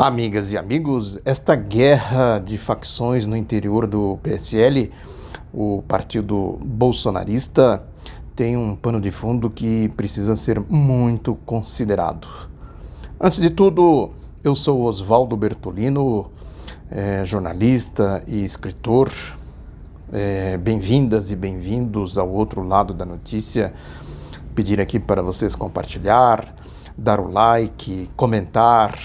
Amigas e amigos, esta guerra de facções no interior do PSL, o partido bolsonarista, tem um pano de fundo que precisa ser muito considerado. Antes de tudo, eu sou Oswaldo Bertolino, jornalista e escritor. Bem-vindas e bem-vindos ao outro lado da notícia. Pedir aqui para vocês compartilhar, dar o like, comentar.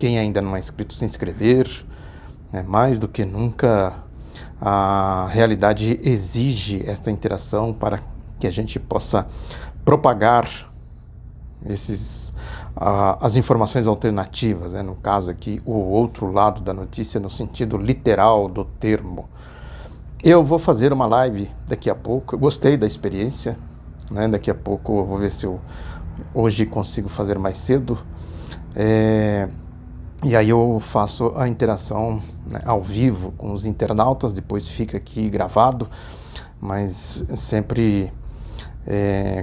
Quem ainda não é inscrito, se inscrever. Mais do que nunca, a realidade exige esta interação para que a gente possa propagar as informações alternativas, no caso aqui, o outro lado da notícia, no sentido literal do termo. Eu vou fazer uma live daqui a pouco, eu gostei da experiência, daqui a pouco eu vou ver se eu hoje consigo fazer mais cedo. E aí eu faço a interação ao vivo com os internautas, depois fica aqui gravado, mas sempre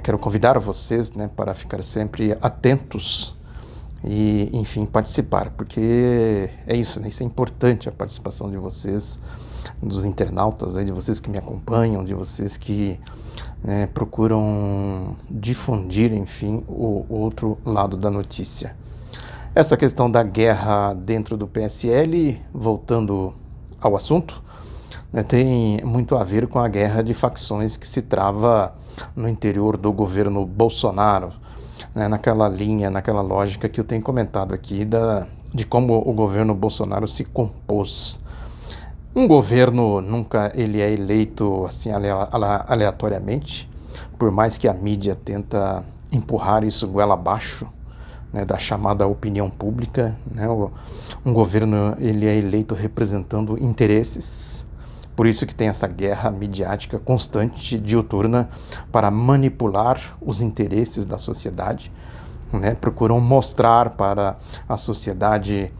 quero convidar vocês para ficar sempre atentos e, enfim, participar, porque é isso, isso é importante, a participação de vocês, dos internautas, de vocês que me acompanham, de vocês que procuram difundir, enfim, o outro lado da notícia. Essa questão da guerra dentro do PSL, voltando ao assunto, tem muito a ver com a guerra de facções que se trava no interior do governo Bolsonaro, naquela linha, naquela lógica que eu tenho comentado aqui de como o governo Bolsonaro se compôs. Um governo nunca ele é eleito assim aleatoriamente, por mais que a mídia tenta empurrar isso goela abaixo, da chamada opinião pública, um governo ele é eleito representando interesses, por isso que tem essa guerra midiática constante, diuturna, para manipular os interesses da sociedade, procuram mostrar para a sociedade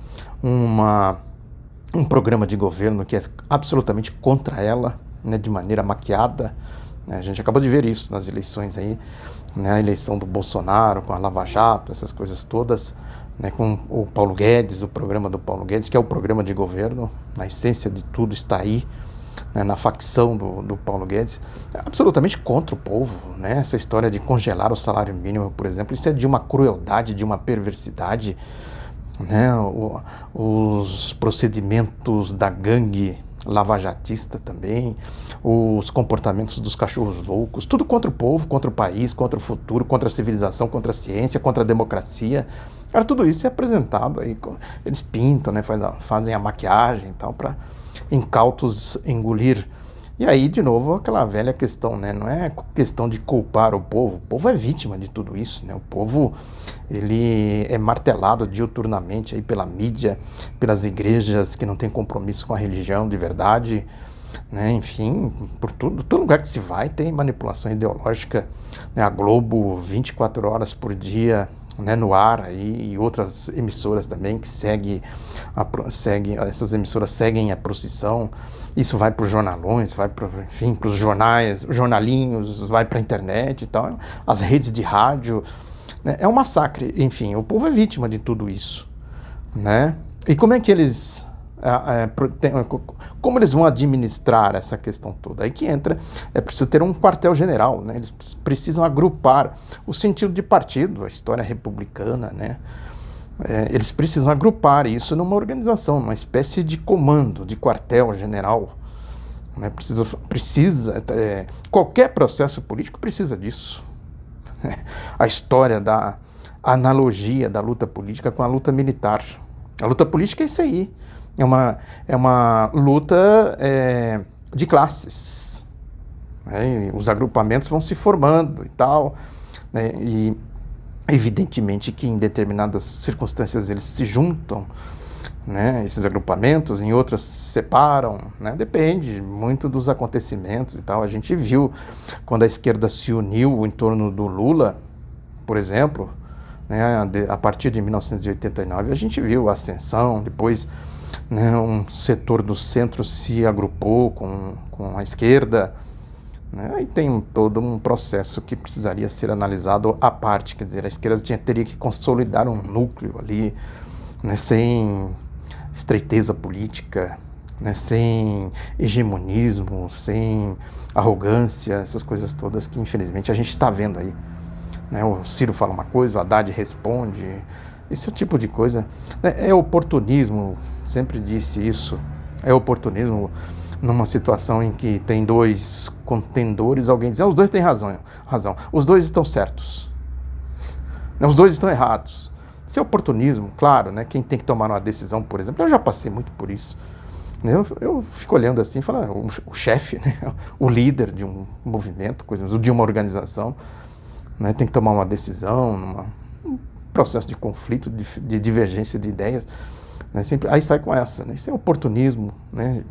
um programa de governo que é absolutamente contra ela, de maneira maquiada. A gente acabou de ver isso nas eleições aí, a eleição do Bolsonaro, com a Lava Jato, essas coisas todas, com o Paulo Guedes, o programa do Paulo Guedes, que é o programa de governo, a essência de tudo está aí, na facção do Paulo Guedes, absolutamente contra o povo, essa história de congelar o salário mínimo, por exemplo, isso é de uma crueldade, de uma perversidade, os procedimentos da gangue lavajatista também, os comportamentos dos cachorros loucos, tudo contra o povo, contra o país, contra o futuro, contra a civilização, contra a ciência, contra a democracia. Cara, tudo isso é apresentado aí, eles pintam, fazem a maquiagem e tal, para incautos engolir. E aí, de novo, aquela velha questão, não é questão de culpar o povo é vítima de tudo isso, o povo, ele é martelado diuturnamente aí pela mídia, pelas igrejas que não têm compromisso com a religião de verdade, enfim, por todo lugar que se vai tem manipulação ideológica, a Globo 24 horas por dia, no ar aí, e outras emissoras também que essas emissoras seguem a procissão. Isso vai para os jornalões, vai para os jornais, jornalinhos, vai para a internet e tal, as redes de rádio, é um massacre. Enfim, o povo é vítima de tudo isso, E como é que eles como eles vão administrar essa questão toda? Aí que entra, é preciso ter um quartel-general, eles precisam agrupar o sentido de partido, a história republicana, eles precisam agrupar isso numa organização, numa espécie de comando, de quartel-general, qualquer processo político precisa disso. A história da analogia da luta política com a luta militar. A luta política é isso aí, é uma luta de classes, os agrupamentos vão se formando e tal, e evidentemente que em determinadas circunstâncias eles se juntam, esses agrupamentos, em outras se separam, depende muito dos acontecimentos e tal. A gente viu quando a esquerda se uniu em torno do Lula, por exemplo, a partir de 1989, a gente viu a ascensão, depois um setor do centro se agrupou com a esquerda, E tem todo um processo que precisaria ser analisado à parte, quer dizer, a esquerda teria que consolidar um núcleo ali, né, sem estreiteza política, né, sem hegemonismo, sem arrogância, essas coisas todas que infelizmente a gente está vendo aí, né? O Ciro fala uma coisa, o Haddad responde, esse tipo de coisa, né? É oportunismo, sempre disse isso, é oportunismo numa situação em que tem dois contendores, alguém diz, os dois têm razão, os dois estão certos, os dois estão errados. Isso é oportunismo, claro, né? Quem tem que tomar uma decisão, por exemplo, eu já passei muito por isso. Eu fico olhando assim e falo, o chefe, né? O líder de um movimento, de uma organização, né? Tem que tomar uma decisão, um processo de conflito, de divergência de ideias, né? Sempre, aí sai com essa, né? Isso é oportunismo, né?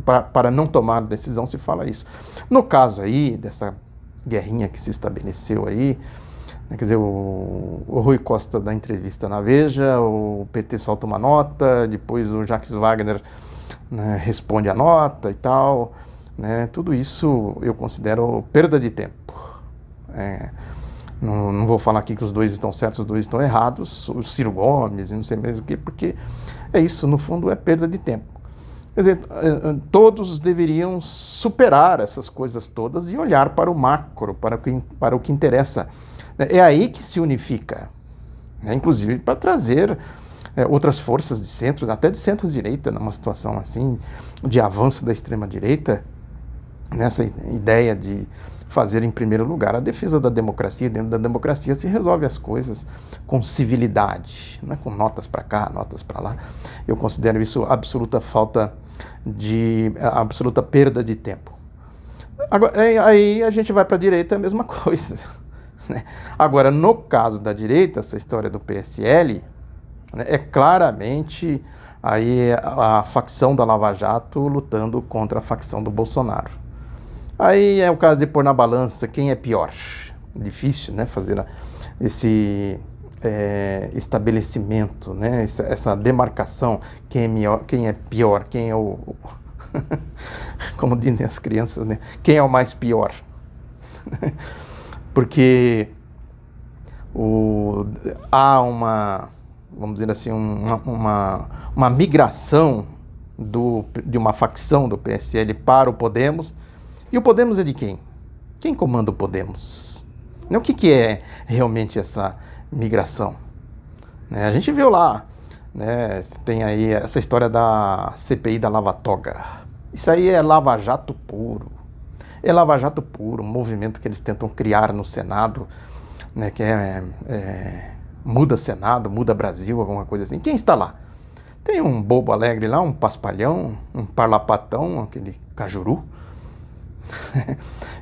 Para não tomar decisão se fala isso. No caso aí, dessa guerrinha que se estabeleceu aí, quer dizer, o Rui Costa dá entrevista na Veja, o PT solta uma nota, depois o Jacques Wagner, né, responde a nota e tal, né, tudo isso eu considero perda de tempo. Não vou falar aqui que os dois estão certos, os dois estão errados, o Ciro Gomes e não sei mesmo o que, porque é isso, no fundo é perda de tempo. Quer dizer, todos deveriam superar essas coisas todas e olhar para o macro, para o que interessa. É aí que se unifica, né? Inclusive para trazer outras forças de centro, até de centro-direita, numa situação assim, de avanço da extrema-direita, nessa ideia de fazer, em primeiro lugar, a defesa da democracia. Dentro da democracia se resolve as coisas com civilidade, não é com notas para cá, notas para lá. Eu considero isso absoluta absoluta perda de tempo. Agora, aí a gente vai para a direita, é a mesma coisa. Agora, no caso da direita, essa história do PSL, né, é claramente aí a facção da Lava Jato lutando contra a facção do Bolsonaro. Aí é o caso de pôr na balança quem é pior. Difícil, né, fazer esse estabelecimento, né, essa demarcação, quem é pior, quem é o... como dizem as crianças, né, quem é o mais pior. Porque há vamos dizer assim, uma migração de uma facção do PSL para o Podemos. E o Podemos é de quem? Quem comanda o Podemos? O que é realmente essa migração? A gente viu lá, né, tem aí essa história da CPI da Lava Toga. Isso aí é Lava Jato puro. É Lava Jato puro, um movimento que eles tentam criar no Senado, né, que muda Senado, muda Brasil, alguma coisa assim. Quem está lá? Tem um bobo alegre lá, um paspalhão, um parlapatão, aquele cajuru.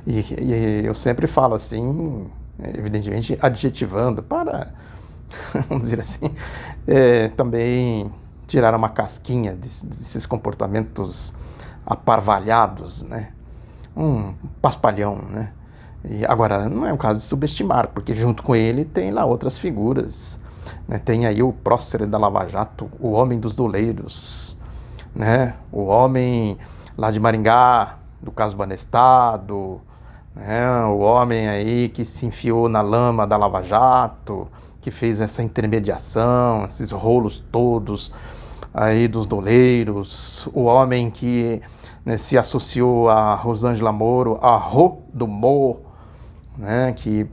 e eu sempre falo assim, evidentemente adjetivando, para, vamos dizer assim, também tirar uma casquinha desses comportamentos aparvalhados, né? Um paspalhão, né? E agora, não é um caso de subestimar, porque junto com ele tem lá outras figuras, né? Tem aí o prócer da Lava Jato, o homem dos doleiros, né? O homem lá de Maringá, do caso Banestado, né? O homem aí que se enfiou na lama da Lava Jato, que fez essa intermediação, esses rolos todos aí dos doleiros, o homem que, né, se associou a Rosângela Moro, a Rô do Mor, né, que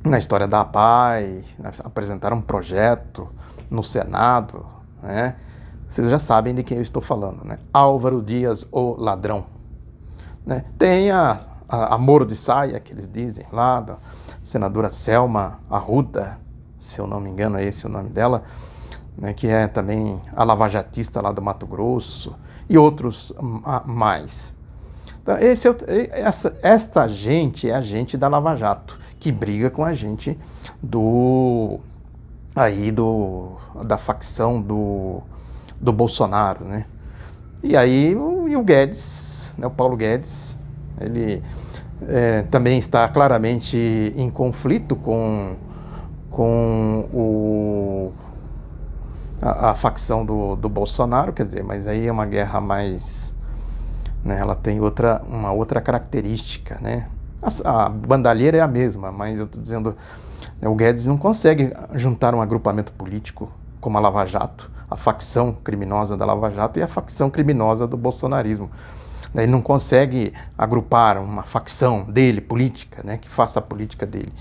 na história da APAI, né, apresentaram um projeto no Senado, né? Vocês já sabem de quem eu estou falando, né? Álvaro Dias, o ladrão. Né? Tem a Moro de Saia, que eles dizem lá, da senadora Selma Arruda, se eu não me engano é esse o nome dela, né, que é também a lavajatista lá do Mato Grosso, e outros mais. Então, esta gente é a gente da Lava Jato, que briga com a gente da facção do Bolsonaro, né? E aí o Guedes, né, o Paulo Guedes, ele também está claramente em conflito com a facção do Bolsonaro, quer dizer, mas aí é uma guerra mais, né, ela tem uma outra característica, né? A bandalheira é a mesma, mas eu estou dizendo, né, o Guedes não consegue juntar um agrupamento político como a Lava Jato, a facção criminosa da Lava Jato e a facção criminosa do bolsonarismo. Ele não consegue agrupar uma facção dele, política, né, que faça a política dele.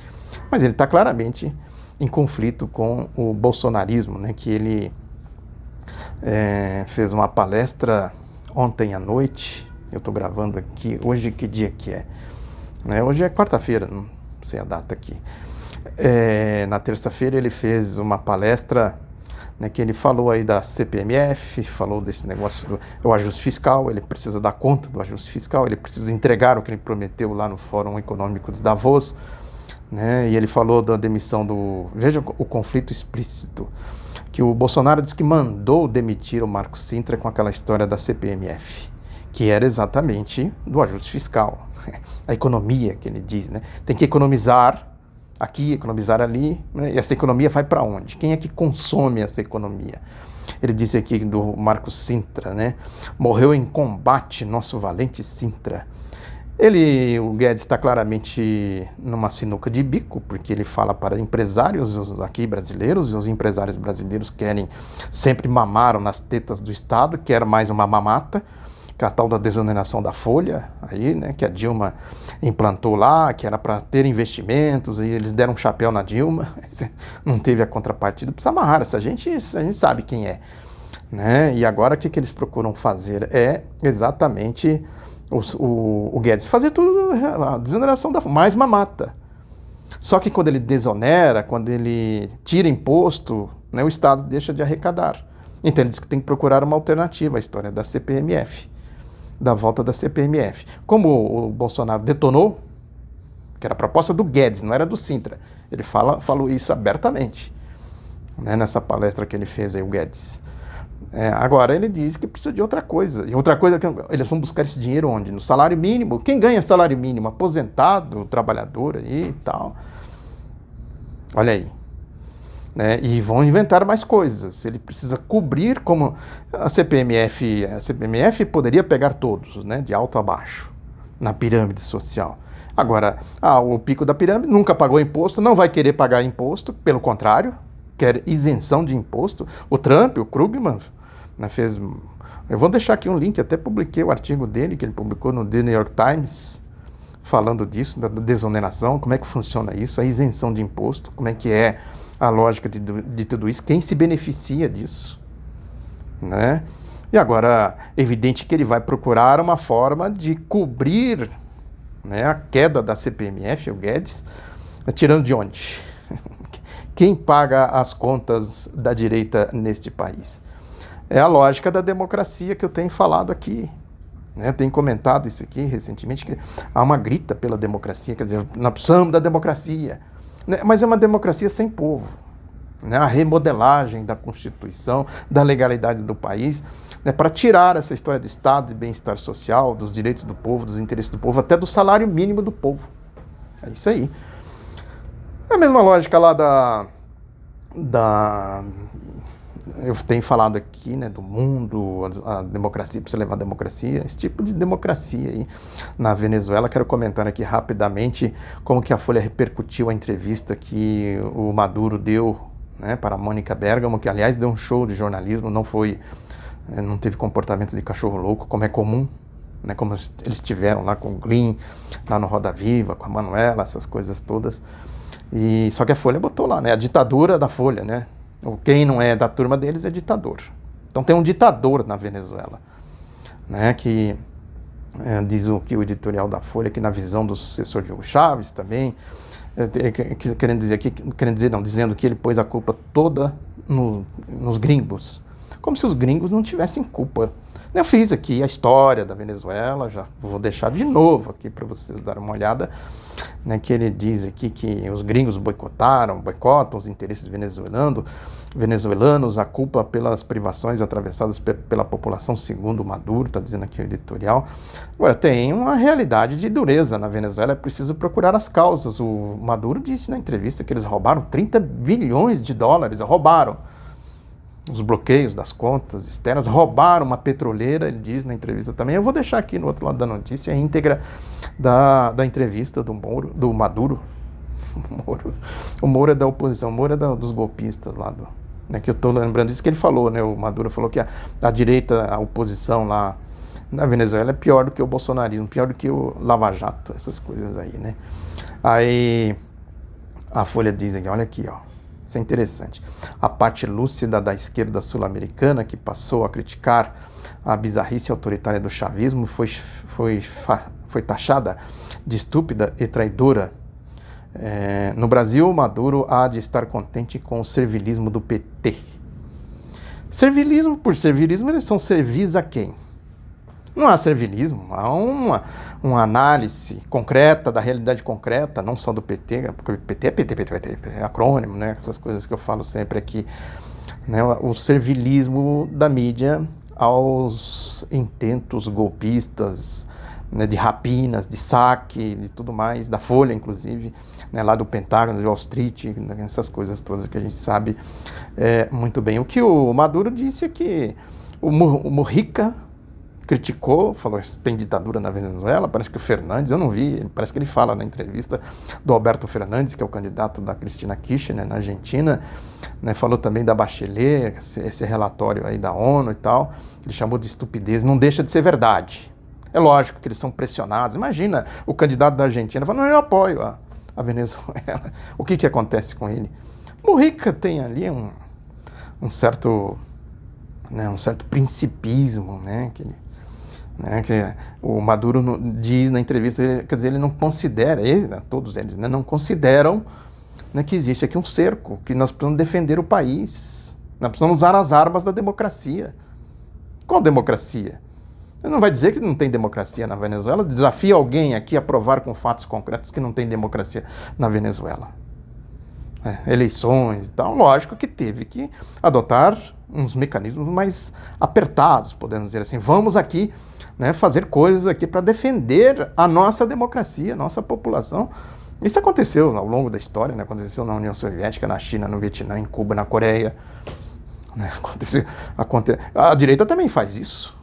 Mas ele está claramente em conflito com o bolsonarismo, né, que ele fez uma palestra ontem à noite. Eu estou gravando aqui, hoje que dia que é? Hoje é quarta-feira, não sei a data aqui. Na terça-feira ele fez uma palestra, né, que ele falou aí da CPMF, falou desse negócio do ajuste fiscal. Ele precisa dar conta do ajuste fiscal, ele precisa entregar o que ele prometeu lá no Fórum Econômico de Davos, né, e ele falou da demissão veja o conflito explícito, que o Bolsonaro disse que mandou demitir o Marco Sintra com aquela história da CPMF, que era exatamente do ajuste fiscal, a economia que ele diz, né, tem que economizar aqui, economizar ali, né? E essa economia vai para onde? Quem é que consome essa economia? Ele disse aqui do Marco Sintra, né? Morreu em combate nosso valente Sintra. O Guedes está claramente numa sinuca de bico, porque ele fala para empresários aqui brasileiros, e os empresários brasileiros sempre mamaram nas tetas do Estado, que era mais uma mamata, que é a tal da desoneração da folha, aí, né, que a Dilma implantou lá, que era para ter investimentos, e eles deram um chapéu na Dilma, não teve a contrapartida. Precisa amarrar essa gente, a gente sabe quem é, né? E agora o que eles procuram fazer é exatamente o Guedes fazer tudo, a desoneração da folha, mais mamata. Só que quando ele desonera, quando ele tira imposto, né, o Estado deixa de arrecadar. Então ele diz que tem que procurar uma alternativa à história da CPMF, da volta da CPMF. Como o Bolsonaro detonou, que era a proposta do Guedes, não era do Sintra, ele falou isso abertamente, né, nessa palestra que ele fez aí, o Guedes. Agora ele diz que precisa de outra coisa. E outra coisa, que eles vão buscar esse dinheiro onde? No salário mínimo. Quem ganha salário mínimo? Aposentado, trabalhador aí e tal. Olha aí. Né, e vão inventar mais coisas. Ele precisa cobrir, como a CPMF poderia pegar todos, né, de alto a baixo, na pirâmide social. Agora, o pico da pirâmide nunca pagou imposto, não vai querer pagar imposto, pelo contrário, quer isenção de imposto. O Trump, o Krugman, né, fez... Eu vou deixar aqui um link, até publiquei o artigo dele, que ele publicou no The New York Times, falando disso, da desoneração, como é que funciona isso, a isenção de imposto, como é que é a lógica de tudo isso, quem se beneficia disso, né? E agora, é evidente que ele vai procurar uma forma de cobrir, né, a queda da CPMF, o Guedes, tirando de onde? Quem paga as contas da direita neste país? É a lógica da democracia que eu tenho falado aqui, né? Tenho comentado isso aqui recentemente, que há uma grita pela democracia, quer dizer, nós precisamos da democracia, mas é uma democracia sem povo, né? A remodelagem da Constituição, da legalidade do país, né, para tirar essa história de Estado, de bem-estar social, dos direitos do povo, dos interesses do povo, até do salário mínimo do povo. É isso aí. É a mesma lógica lá eu tenho falado aqui, né, do mundo, a democracia, precisa levar a democracia, esse tipo de democracia aí na Venezuela. Quero comentar aqui rapidamente como que a Folha repercutiu a entrevista que o Maduro deu, né, para a Mônica Bergamo, que aliás deu um show de jornalismo, não teve comportamento de cachorro louco, como é comum, né, como eles tiveram lá com o Glyn, lá no Roda Viva, com a Manuela, essas coisas todas. E só que a Folha botou lá, né, a ditadura da Folha, né? Quem não é da turma deles é ditador. Então tem um ditador na Venezuela, né, que diz o editorial da Folha, que na visão do sucessor de Hugo Chávez também, dizendo que ele pôs a culpa toda nos gringos, como se os gringos não tivessem culpa. Eu fiz aqui a história da Venezuela, já vou deixar de novo aqui para vocês darem uma olhada, né, que ele diz aqui que os gringos boicotam os interesses venezuelanos, a culpa pelas privações atravessadas pela população, segundo o Maduro, está dizendo aqui o editorial. Agora, tem uma realidade de dureza na Venezuela, é preciso procurar as causas. O Maduro disse na entrevista que eles roubaram 30 bilhões de dólares, roubaram os bloqueios das contas externas, roubaram uma petroleira, ele diz na entrevista também. Eu vou deixar aqui no outro lado da notícia a íntegra da entrevista do Maduro. O Moro é da oposição, o Moro é dos golpistas lá né, que eu estou lembrando disso que ele falou, né, o Maduro falou que a direita, a oposição lá na Venezuela é pior do que o bolsonarismo, pior do que o Lava Jato, essas coisas aí, né. Aí a Folha diz aqui, olha aqui, ó, isso é interessante, a parte lúcida da esquerda sul-americana que passou a criticar a bizarrice autoritária do chavismo foi taxada de estúpida e traidora. No Brasil, Maduro há de estar contente com o servilismo do PT. Servilismo por servilismo, eles são servis a quem? Não há servilismo, há uma análise concreta da realidade concreta, não só do PT, porque PT é PT, é acrônimo, né? Essas coisas que eu falo sempre aqui, né? O servilismo da mídia aos intentos golpistas, né, de rapinas, de saque, de tudo mais, da Folha, inclusive, né, lá do Pentágono, de Wall Street, né, essas coisas todas que a gente sabe muito bem. O que o Maduro disse é que o Mujica criticou, falou que tem ditadura na Venezuela, parece que o Fernandes, eu não vi, parece que ele fala na entrevista do Alberto Fernandes, que é o candidato da Cristina Kirchner, né, na Argentina, né, falou também da Bachelet, esse relatório aí da ONU e tal, ele chamou de estupidez, não deixa de ser verdade. É lógico que eles são pressionados, imagina o candidato da Argentina falando, eu apoio a Venezuela, o que acontece com ele? Mujica tem ali um certo principismo, né, que o Maduro diz na entrevista, quer dizer, ele não considera, todos eles, né, não consideram, né, que existe aqui um cerco, que nós precisamos defender o país, nós precisamos usar as armas da democracia. Qual democracia? Você não vai dizer que não tem democracia na Venezuela? Desafia alguém aqui a provar com fatos concretos que não tem democracia na Venezuela. Eleições e tal, lógico que teve que adotar uns mecanismos mais apertados, podemos dizer assim. Vamos aqui, né, fazer coisas aqui para defender a nossa democracia, a nossa população. Isso aconteceu ao longo da história, né? Aconteceu na União Soviética, na China, no Vietnã, em Cuba, na Coreia. Né? A direita também faz isso.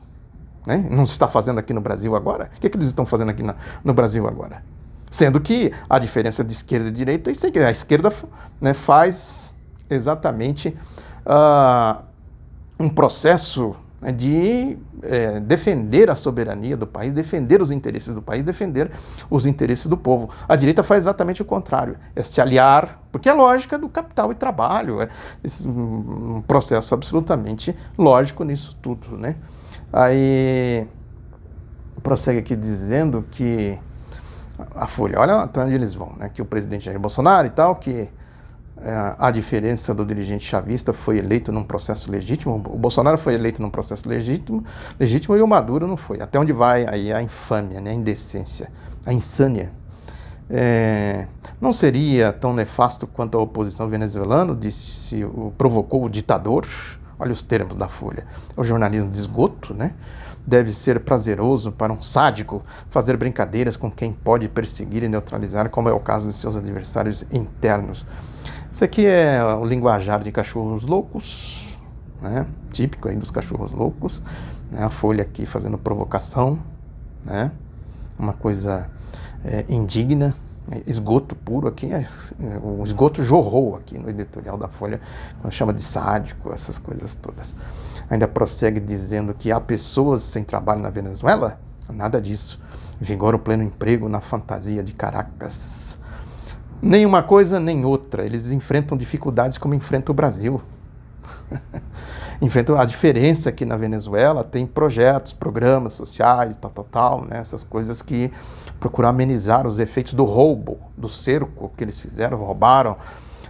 Né? Não se está fazendo aqui no Brasil agora? O que eles estão fazendo aqui no Brasil agora? Sendo que a diferença de esquerda e direita é isso que a esquerda, né, faz exatamente um processo, né, de defender a soberania do país, defender os interesses do país, defender os interesses do povo. A direita faz exatamente o contrário, é se aliar, porque é lógica do capital e trabalho, um processo absolutamente lógico nisso tudo, né? Aí prossegue aqui dizendo que a Folha, olha até onde eles vão, né? Que o presidente Jair Bolsonaro e tal, que a diferença do dirigente chavista foi eleito num processo legítimo, o Bolsonaro foi eleito num processo legítimo e o Maduro não foi. Até onde vai aí a infâmia, né? A indecência, a insânia. Não seria tão nefasto quanto a oposição venezuelana, provocou o ditador. Olha os termos da Folha. É o jornalismo de esgoto, né? Deve ser prazeroso para um sádico fazer brincadeiras com quem pode perseguir e neutralizar, como é o caso de seus adversários internos. Isso aqui é o linguajar de cachorros loucos, né? Típico aí dos cachorros loucos. Né? A Folha aqui fazendo provocação, né? Uma coisa indigna. Esgoto puro aqui, o esgoto jorrou aqui no editorial da Folha, quando chama de sádico, essas coisas todas. Ainda prossegue dizendo que há pessoas sem trabalho na Venezuela? Nada disso. Vigora o pleno emprego na fantasia de Caracas. Nem uma coisa, nem outra. Eles enfrentam dificuldades como enfrenta o Brasil. Enfrentam a diferença que na Venezuela tem projetos, programas sociais, tal, né? Essas coisas que procuram amenizar os efeitos do roubo, do cerco que eles fizeram, roubaram,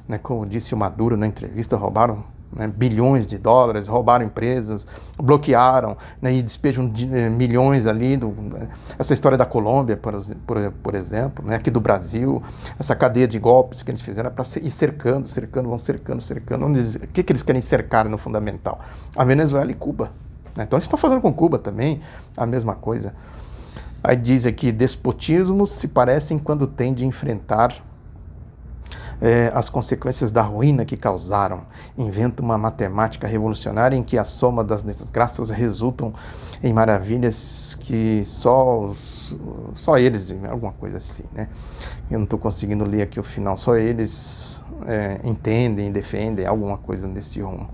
né? Como disse o Maduro na entrevista, roubaram, né, bilhões de dólares, roubaram empresas, bloquearam, né, e despejam milhões ali. Essa história da Colômbia, por exemplo, né, aqui do Brasil, essa cadeia de golpes que eles fizeram para ir cercando, vão cercando. O que eles querem cercar no fundamental? A Venezuela e Cuba. Né? Então eles estão fazendo com Cuba também a mesma coisa. Aí diz aqui, despotismos se parecem quando têm de enfrentar as consequências da ruína que causaram. Inventa uma matemática revolucionária em que a soma das desgraças resultam em maravilhas que só eles, alguma coisa assim, né? Eu não estou conseguindo ler aqui o final, só eles entendem, defendem, alguma coisa nesse rumo.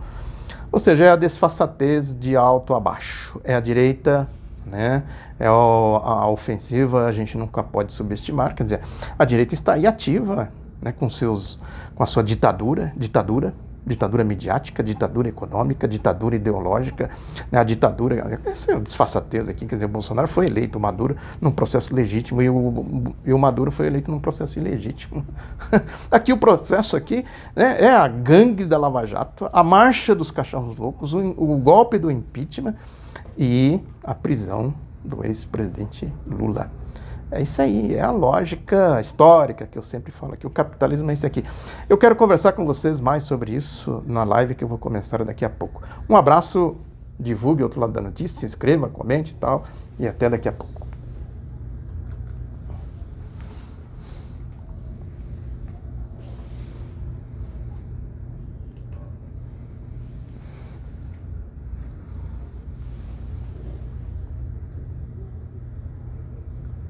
Ou seja, é a desfaçatez de alto a baixo. É a direita, né? É a ofensiva, a gente nunca pode subestimar. Quer dizer, a direita está aí ativa, né? Com a sua ditadura midiática, ditadura econômica, ditadura ideológica, né? A ditadura, essa é uma desfaçatez aqui, quer dizer, o Bolsonaro foi eleito, o Maduro, num processo legítimo, e o Maduro foi eleito num processo ilegítimo. Aqui o processo aqui, né, é a gangue da Lava Jato, a marcha dos cachorros loucos, o golpe do impeachment e a prisão do ex-presidente Lula. É isso aí, é a lógica histórica que eu sempre falo aqui, o capitalismo é isso aqui. Eu quero conversar com vocês mais sobre isso na live que eu vou começar daqui a pouco. Um abraço, divulgue o outro lado da notícia, se inscreva, comente e tal, e até daqui a pouco.